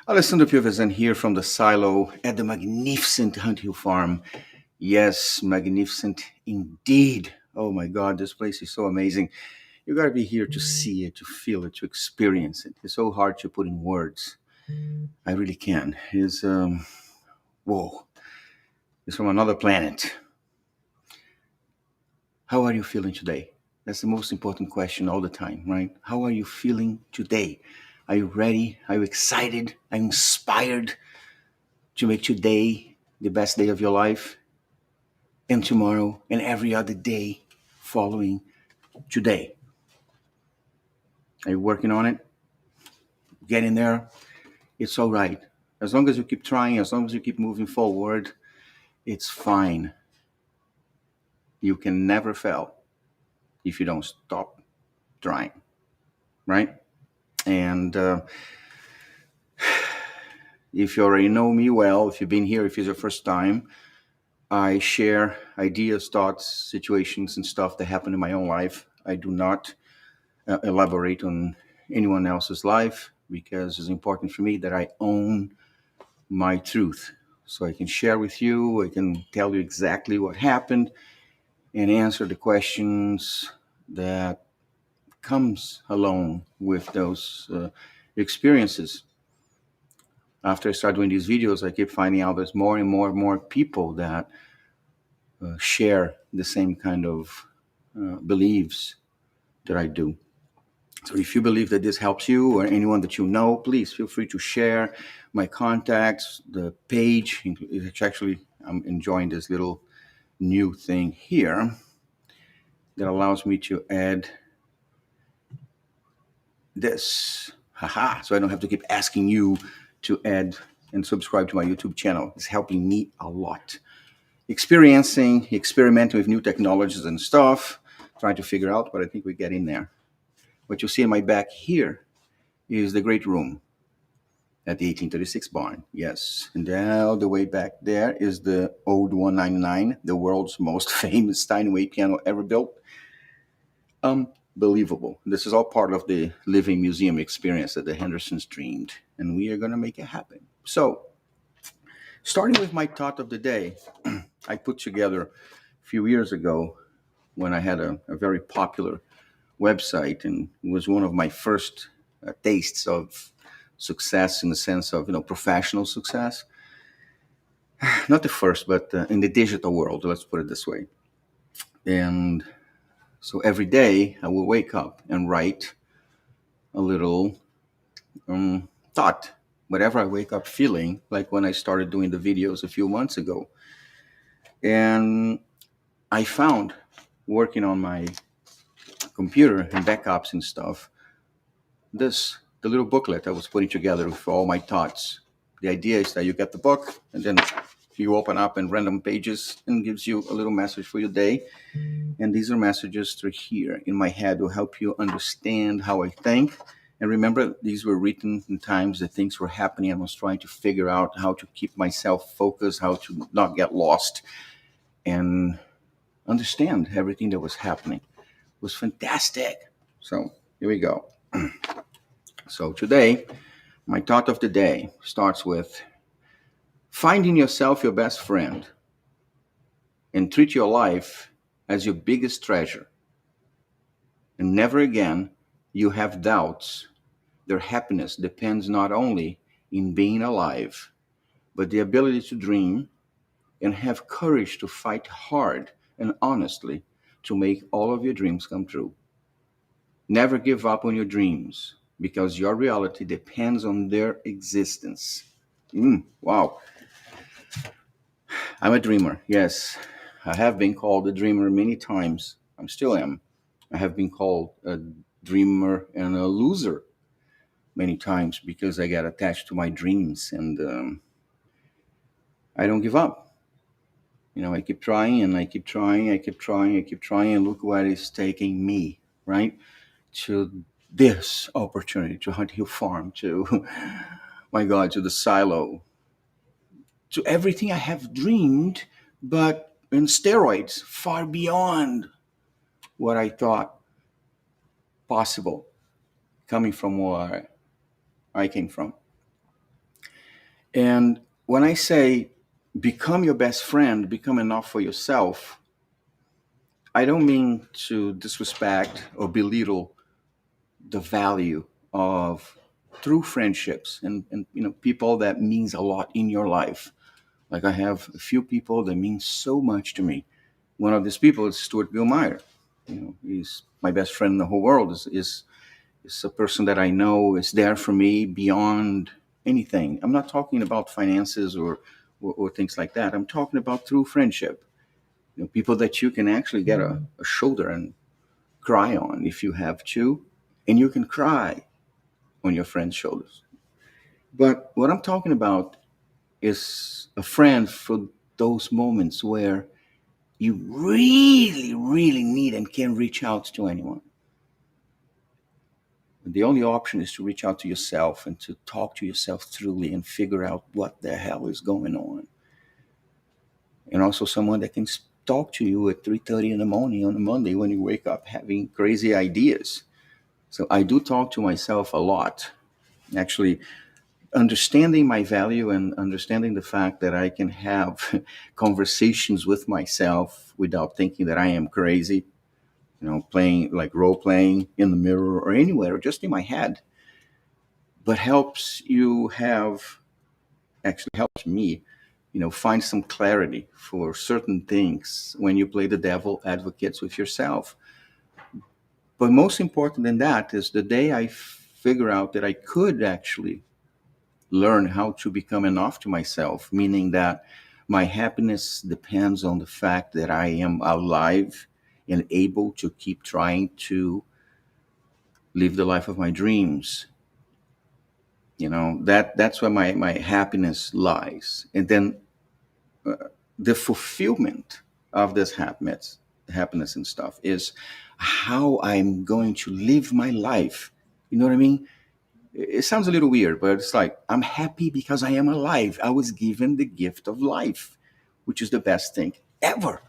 Alessandro Piovesan here from the silo at the magnificent Hunt Hill Farm. Yes, magnificent indeed. Oh my God, this place is so amazing. You gotta be here to see it, to feel it, to experience it. It's so hard to put in words. I really can. Whoa, it's from another planet. How are you feeling today? That's the most important question all the time, right? How are you feeling today? Are you ready? Are you excited? Are you inspired to make today the best day of your life, and tomorrow and every other day following today? Are you working on it? Getting there? It's all right. As long as you keep trying, as long as you keep moving forward, it's fine. You can never fail if you don't stop trying, right? And if you already know me well, if you've been here, if it's your first time, I share ideas, thoughts, situations, and stuff that happen in my own life. I do not elaborate on anyone else's life because it's important for me that I own my truth. So I can share with you, I can tell you exactly what happened and answer the questions that comes along with those experiences. After I started doing these videos, I keep finding out there's more and more and more people that share the same kind of beliefs that I do. So if you believe that this helps you or anyone that you know, please feel free to share my contacts, the page. It's actually, I'm enjoying this little new thing here that allows me to add this. Haha, so I don't have to keep asking you to add and subscribe to my YouTube channel. It's helping me a lot. Experimenting with new technologies and stuff, trying to figure out, but I think we get in there. What you see in my back here is the great room at the 1836 barn. Yes. And all the way back there is the old 199, the world's most famous Steinway piano ever built. Unbelievable. This is all part of the living museum experience that the Hendersons dreamed, and we are going to make it happen. So, starting with my thought of the day, I put together a few years ago when I had a very popular website, and it was one of my first tastes of success in the sense of professional success. Not the first, but in the digital world, let's put it this way. And so every day I will wake up and write a little thought, whatever I wake up feeling, like when I started doing the videos a few months ago. And I found, working on my computer and backups and stuff, the little booklet I was putting together for all my thoughts. The idea is that you get the book and then you open up in random pages and gives you a little message for your day. And these are messages through here in my head to help you understand how I think. And remember, these were written in times that things were happening. I was trying to figure out how to keep myself focused, how to not get lost, and understand everything that was happening. It was fantastic. So here we go. So today, my thought of the day starts with finding yourself your best friend and treat your life as your biggest treasure. And never again you have doubts. Their happiness depends not only in being alive, but the ability to dream and have courage to fight hard and honestly to make all of your dreams come true. Never give up on your dreams because your reality depends on their existence. Wow. I'm a dreamer. Yes. I have been called a dreamer many times. I still am. I have been called a dreamer and a loser many times because I get attached to my dreams, and I don't give up. I keep trying and I keep trying, I keep trying, I keep trying, and look where it's taking me, right? To this opportunity, to Hunt Hill Farm, to, my God, to the silo, to everything I have dreamed, but in steroids, far beyond what I thought possible, coming from where I came from. And when I say become your best friend, become enough for yourself, I don't mean to disrespect or belittle the value of true friendships and people that means a lot in your life. Like I have a few people that mean so much to me. One of these people is Stuart Gilmeyer. He's my best friend in the whole world. Is a person that I know is there for me beyond anything. I'm not talking about finances or things like that. I'm talking about true friendship. People that you can actually get a shoulder and cry on if you have to, and you can cry on your friend's shoulders. But what I'm talking about is a friend for those moments where you really, really need and can reach out to anyone. The only option is to reach out to yourself and to talk to yourself truly and figure out what the hell is going on. And also someone that can talk to you at 3:30 in the morning on a Monday when you wake up having crazy ideas. So I do talk to myself a lot. Actually, understanding my value and understanding the fact that I can have conversations with myself without thinking that I am crazy, playing like role playing in the mirror or anywhere, or just in my head, but helps you have actually helps me, find some clarity for certain things when you play the devil advocates with yourself. But most important than that is the day I figure out that I could actually learn how to become enough to myself, meaning that my happiness depends on the fact that I am alive and able to keep trying to live the life of my dreams. That's where my happiness lies. And then the fulfillment of this happiness and stuff is how I'm going to live my life. You know what I mean? It sounds a little weird, but it's like I'm happy because I am alive. I was given the gift of life, which is the best thing ever,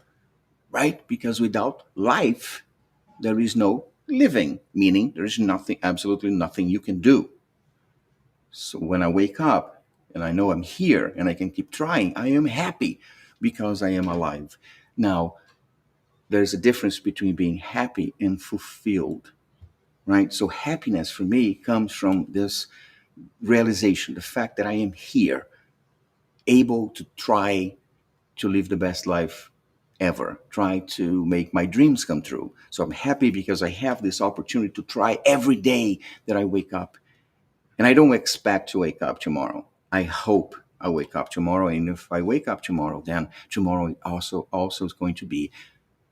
right? Because without life, there is no living, meaning there is nothing, absolutely nothing you can do. So when I wake up and I know I'm here and I can keep trying, I am happy because I am alive. Now, there's a difference between being happy and fulfilled, right? So happiness for me comes from this realization, the fact that I am here, able to try to live the best life ever, try to make my dreams come true. So I'm happy because I have this opportunity to try every day that I wake up. And I don't expect to wake up tomorrow. I hope I wake up tomorrow. And if I wake up tomorrow, then tomorrow also is going to be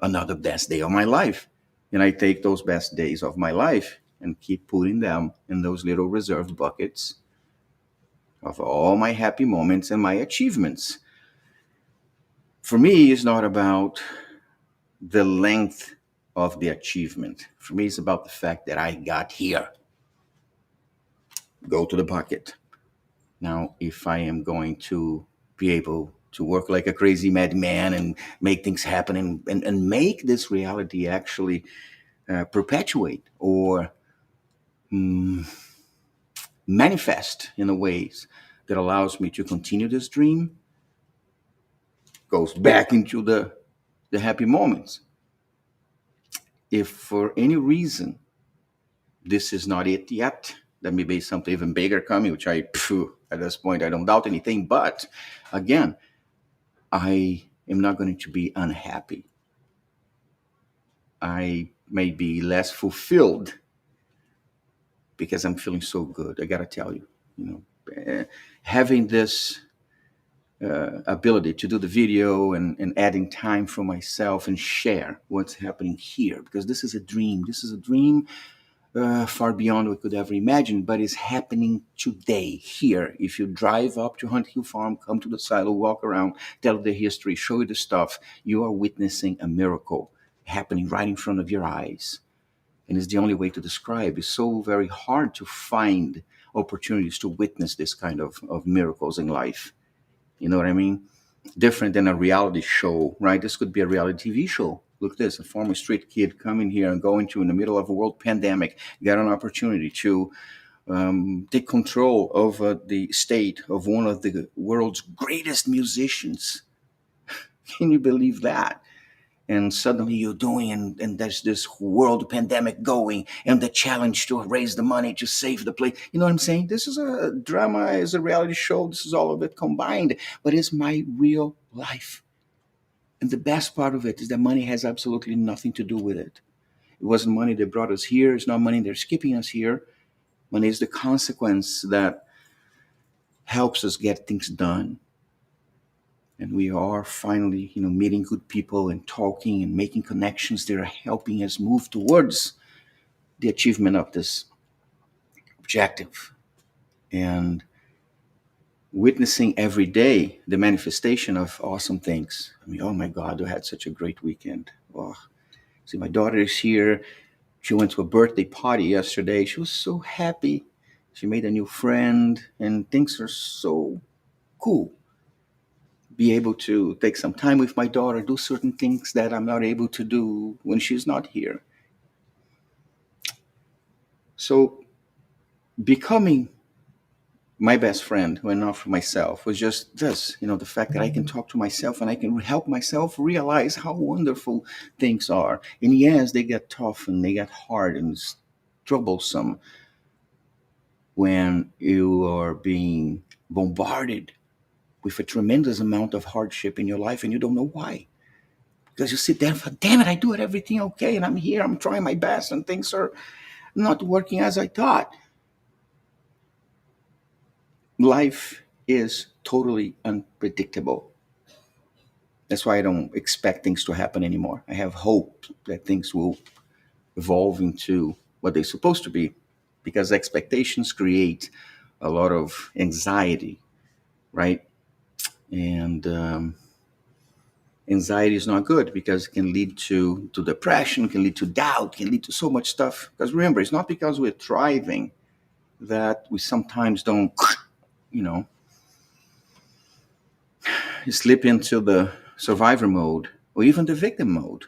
another best day of my life. And I take those best days of my life and keep putting them in those little reserved buckets of all my happy moments and my achievements. For me, it's not about the length of the achievement. For me, it's about the fact that I got here. Go to the bucket. Now, if I am going to be able to work like a crazy madman and make things happen and make this reality actually perpetuate or manifest in a ways that allows me to continue this dream, goes back into the happy moments. If for any reason this is not it yet, there may be something even bigger coming, which at this point, I don't doubt anything. But again, I am not going to be unhappy. I may be less fulfilled because I'm feeling so good. I got to tell you, having this ability to do the video and adding time for myself and share what's happening here, because this is a dream. This is a dream far beyond what we could ever imagine, but it's happening today, here. If you drive up to Hunt Hill Farm, come to the silo, walk around, tell the history, show you the stuff, you are witnessing a miracle happening right in front of your eyes. And it's the only way to describe. It's so very hard to find opportunities to witness this kind of miracles in life. You know what I mean? Different than a reality show, right? This could be a reality TV show. Look at this, a former street kid coming here and going to, in the middle of a world pandemic, get an opportunity to take control over the state of one of the world's greatest musicians. Can you believe that? And suddenly you're doing, and there's this world pandemic going, and the challenge to raise the money to save the place. You know what I'm saying? This is a drama, is a reality show. This is all of it combined, but it's my real life. And the best part of it is that money has absolutely nothing to do with it. It wasn't money that brought us here. It's not money that's keeping us here. Money is the consequence that helps us get things done. And we are finally, meeting good people and talking and making connections that are helping us move towards the achievement of this objective. And witnessing every day the manifestation of awesome things. I mean, oh my God, I had such a great weekend. Oh, see, my daughter is here. She went to a birthday party yesterday. She was so happy. She made a new friend, and things are so cool. Be able to take some time with my daughter, do certain things that I'm not able to do when she's not here. So becoming my best friend, when not for myself, was just this, the fact that I can talk to myself and I can help myself realize how wonderful things are. And yes, they get tough and they get hard and it's troublesome when you are being bombarded with a tremendous amount of hardship in your life and you don't know why. Because you sit there and think, damn it, I do it everything okay, and I'm here, I'm trying my best, and things are not working as I thought. Life is totally unpredictable. That's why I don't expect things to happen anymore. I have hope that things will evolve into what they're supposed to be, because expectations create a lot of anxiety, right? And anxiety is not good because it can lead to depression, can lead to doubt, can lead to so much stuff. Because remember, it's not because we're thriving that we sometimes don't, you know, slip into the survivor mode or even the victim mode.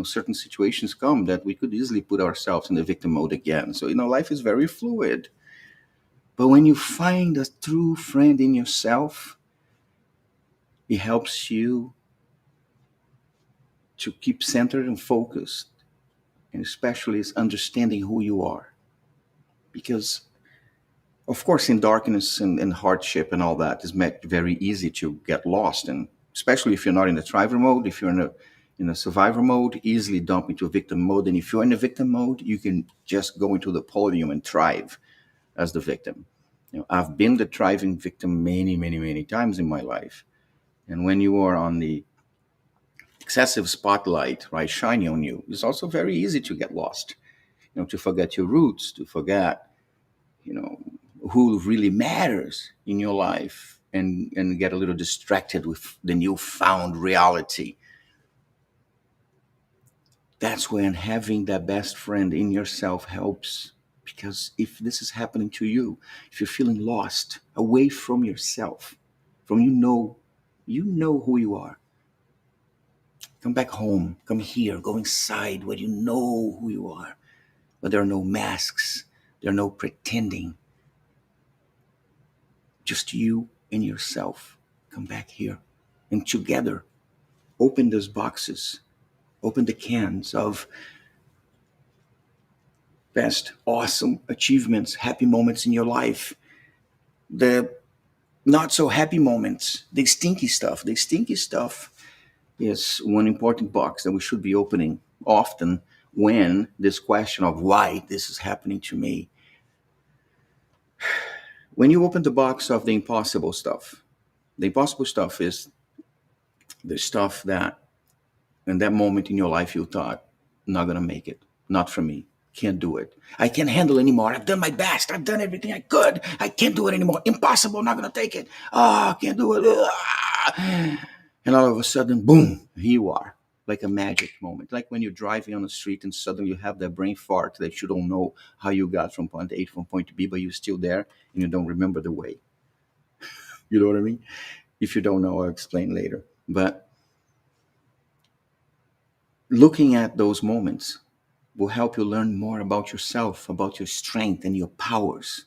Certain situations come that we could easily put ourselves in the victim mode again. So, life is very fluid. But when you find a true friend in yourself, it helps you to keep centered and focused, and especially is understanding who you are. Because, of course, in darkness and hardship and all that, it's very easy to get lost. And especially if you're not in the thriver mode, if you're in a survivor mode, easily dump into a victim mode. And if you're in a victim mode, you can just go into the podium and thrive as the victim. I've been the thriving victim many, many, many times in my life. And when you are on the excessive spotlight, right, shining on you, it's also very easy to get lost, to forget your roots, to forget, you know, who really matters in your life, and get a little distracted with the newfound reality. That's when having that best friend in yourself helps. Because if this is happening to you, if you're feeling lost, away from yourself, from you know who you are. Come back home, come here, go inside where you know who you are, where there are no masks, there are no pretending, just you and yourself. Come back here and together open those boxes, open the cans of best, awesome achievements, happy moments in your life, the not so happy moments, the stinky stuff. The stinky stuff is one important box that we should be opening often when this question of why this is happening to me. When you open the box of the impossible stuff is the stuff that in that moment in your life you thought, not gonna make it, not for me, can't do it, I can't handle anymore, I've done my best, I've done everything I could, I can't do it anymore, impossible, not gonna take it, can't do it. And all of a sudden, boom, here you are, like a magic moment, like when you're driving on the street and suddenly you have that brain fart that you don't know how you got from point A from point to B, but you're still there and you don't remember the way. You know what I mean? If you don't know, I'll explain later. But looking at those moments will help you learn more about yourself, about your strength and your powers.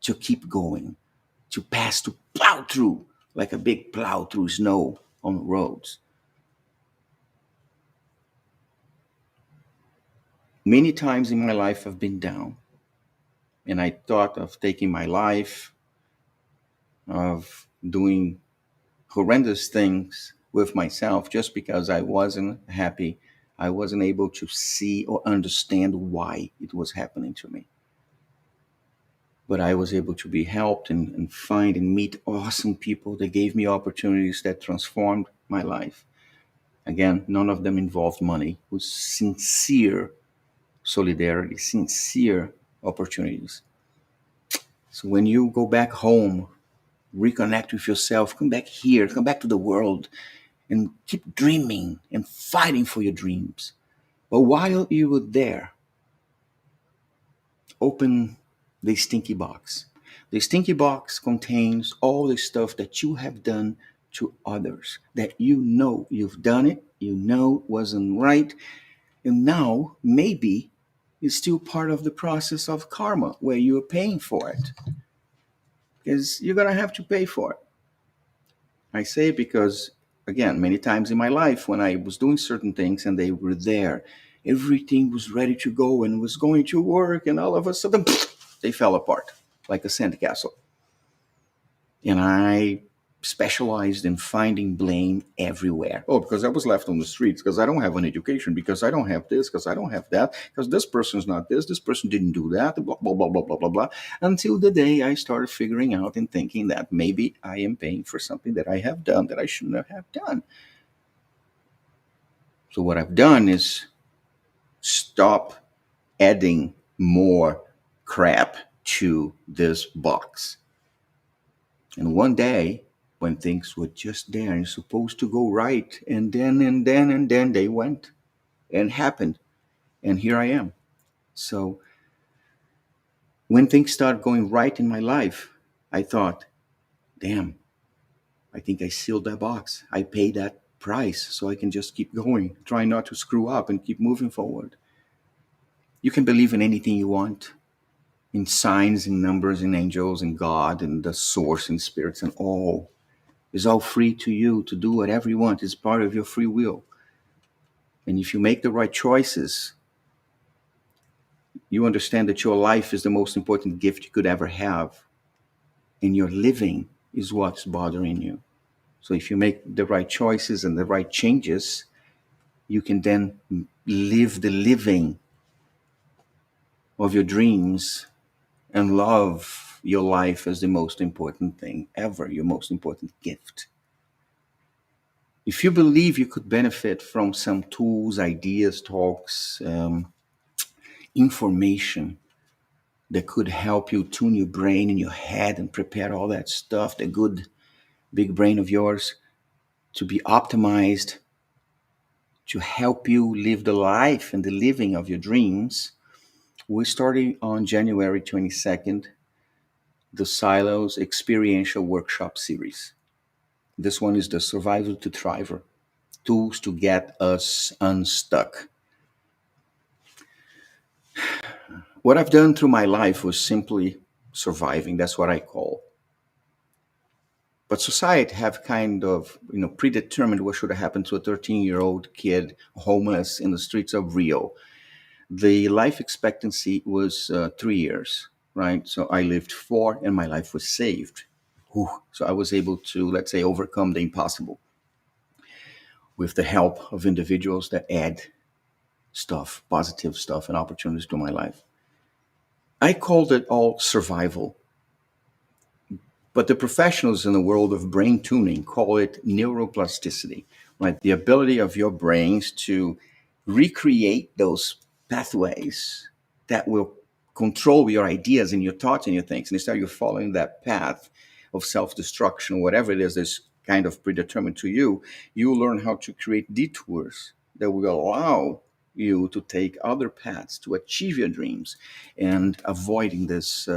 to keep going, to pass, to plow through like a big plow through snow on the roads. Many times in my life, I've been down and I thought of taking my life, of doing horrendous things with myself just because I wasn't happy. I wasn't able to see or understand why it was happening to me. But I was able to be helped and find and meet awesome people that gave me opportunities that transformed my life. Again, none of them involved money. It was sincere solidarity, sincere opportunities. So when you go back home, reconnect with yourself, come back here, come back to the world, and keep dreaming and fighting for your dreams. But while you were there, open the stinky box. The stinky box contains all the stuff that you have done to others, that you know you've done it, you know wasn't right, and now maybe it's still part of the process of karma where you are paying for it. Because you're going to have to pay for it. I say it because, again, many times in my life when I was doing certain things and they were there, everything was ready to go and was going to work, and all of a sudden, they fell apart like a sandcastle. And I specialized in finding blame everywhere. Oh, because I was left on the streets, because I don't have an education, because I don't have this, because I don't have that, because this person's not this person didn't do that, blah, blah, blah, blah, blah, blah, blah. Until the day I started figuring out and thinking that maybe I am paying for something that I have done that I shouldn't have done. So what I've done is stop adding more crap to this box. And one day, when things were just there and supposed to go right, and then they went and happened. And here I am. So when things started going right in my life, I thought, damn, I think I sealed that box. I paid that price so I can just keep going, try not to screw up and keep moving forward. You can believe in anything you want, in signs and numbers and angels and God and the source and spirits and all. It's all free to you to do whatever you want. It's part of your free will. And if you make the right choices, you understand that your life is the most important gift you could ever have. And your living is what's bothering you. So if you make the right choices and the right changes, you can then live the living of your dreams and love your life as the most important thing ever, your most important gift. If you believe you could benefit from some tools, ideas, talks, information that could help you tune your brain and your head and prepare all that stuff, the good big brain of yours, to be optimized to help you live the life and the living of your dreams, we're starting on January 22nd the Silos Experiential Workshop Series. This one is the Survival to Thriver, tools to get us unstuck. What I've done through my life was simply surviving. That's what I call. But society have kind of, predetermined what should happen to a 13-year-old kid homeless in the streets of Rio. The life expectancy was 3 years, right? So I lived 4 and my life was saved. Whew. So I was able to, let's say, overcome the impossible with the help of individuals that add stuff, positive stuff and opportunities to my life. I called it all survival. But the professionals in the world of brain tuning call it neuroplasticity, right? The ability of your brains to recreate those pathways that will control your ideas and your thoughts and your things. And instead you're following that path of self-destruction, whatever it is that's kind of predetermined to you, you learn how to create detours that will allow you to take other paths to achieve your dreams and avoiding this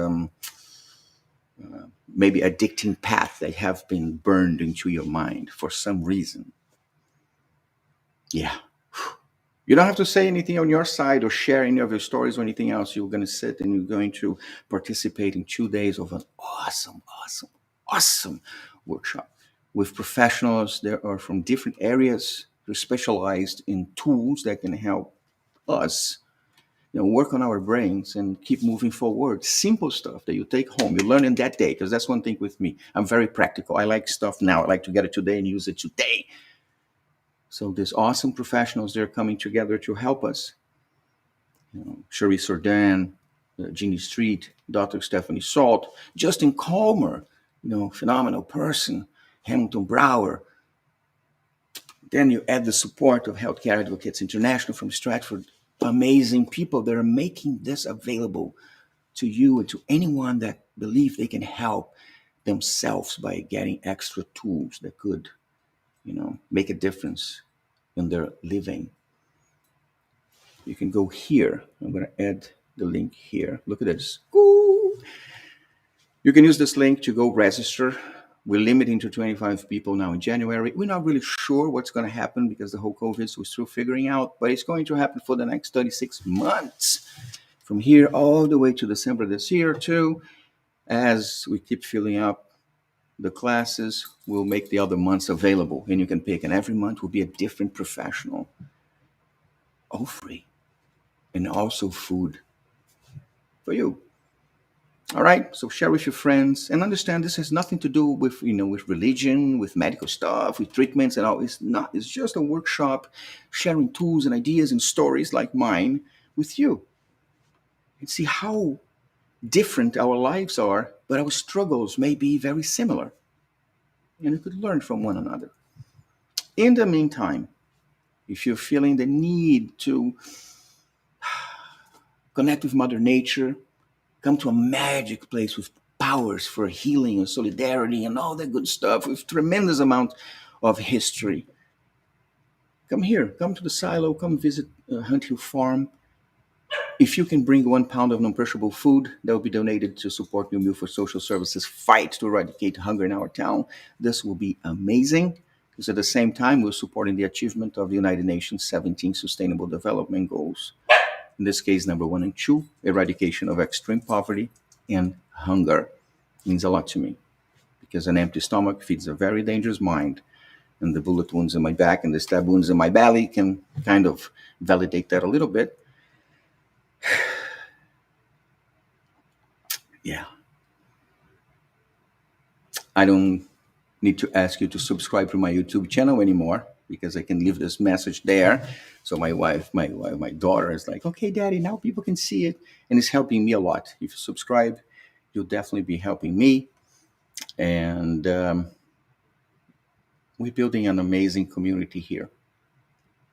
maybe addicting path that have been burned into your mind for some reason. Yeah. You don't have to say anything on your side or share any of your stories or anything else. You're going to sit and you're going to participate in 2 days of an awesome, awesome, awesome workshop with professionals that are from different areas who are specialized in tools that can help us, work on our brains and keep moving forward. Simple stuff that you take home, you learn in that day, because that's one thing with me. I'm very practical. I like stuff now. I like to get it today and use it today. So these awesome professionals, they're coming together to help us. Cherie Sordan, Jeannie Street, Dr. Stephanie Salt, Justin Calmer, phenomenal person, Hamilton Brower. Then you add the support of Healthcare Advocates International from Stratford. Amazing people that are making this available to you and to anyone that believe they can help themselves by getting extra tools that could, make a difference in their living. You can go here. I'm going to add the link here. Look at this. Ooh. You can use this link to go register. We're limiting to 25 people now in January. We're not really sure what's going to happen because the whole COVID, so we're still figuring out, but it's going to happen for the next 36 months. From here all the way to December this year, too. As we keep filling up the classes, we'll make the other months available, and you can pick. And every month will be a different professional, all free, and also food for you. All right, so share with your friends and understand this has nothing to do with with religion, with medical stuff, with treatments and all. It's not. It's just a workshop, sharing tools and ideas and stories like mine with you, and see how different our lives are, but our struggles may be very similar, and we could learn from one another. In the meantime, if you're feeling the need to connect with Mother Nature, come to a magic place with powers for healing and solidarity and all that good stuff with tremendous amount of history. Come here, come to the silo, come visit Hunt Hill Farm. If you can bring 1 pound of non-perishable food that will be donated to support New Milford Social Services fight to eradicate hunger in our town, this will be amazing. Because at the same time, we're supporting the achievement of the United Nations 17 Sustainable Development Goals. In this case, number 1 and 2, eradication of extreme poverty and hunger. Means a lot to me because an empty stomach feeds a very dangerous mind. And the bullet wounds in my back and the stab wounds in my belly can kind of validate that a little bit. Yeah. I don't need to ask you to subscribe to my YouTube channel anymore because I can leave this message there. So my daughter is like, okay, Daddy, now people can see it. And it's helping me a lot. If you subscribe, you'll definitely be helping me. And we're building an amazing community here.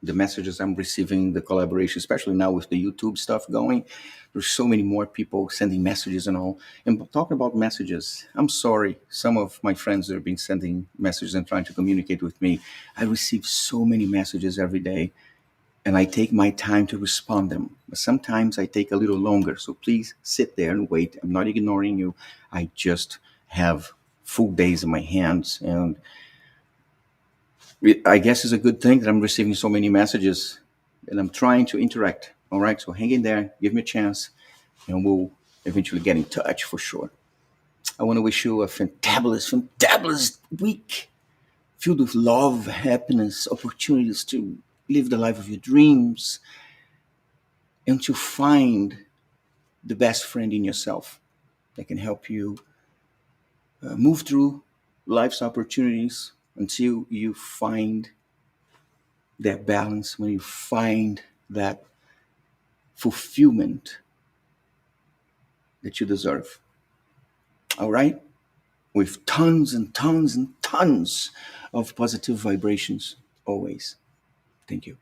The messages I'm receiving, the collaboration, especially now with the YouTube stuff going, there's so many more people sending messages and all. And talking about messages, I'm sorry. Some of my friends that have been sending messages and trying to communicate with me, I receive so many messages every day, and I take my time to respond them. But sometimes I take a little longer. So please sit there and wait. I'm not ignoring you. I just have full days in my hands, and I guess it's a good thing that I'm receiving so many messages and I'm trying to interact. All right, so hang in there, give me a chance, and we'll eventually get in touch for sure. I want to wish you a fantabulous week filled with love, happiness, opportunities to live the life of your dreams, and to find the best friend in yourself that can help you move through life's opportunities until you find that balance, when you find that fulfillment that you deserve. All right? With tons and tons and tons of positive vibrations always. Thank you.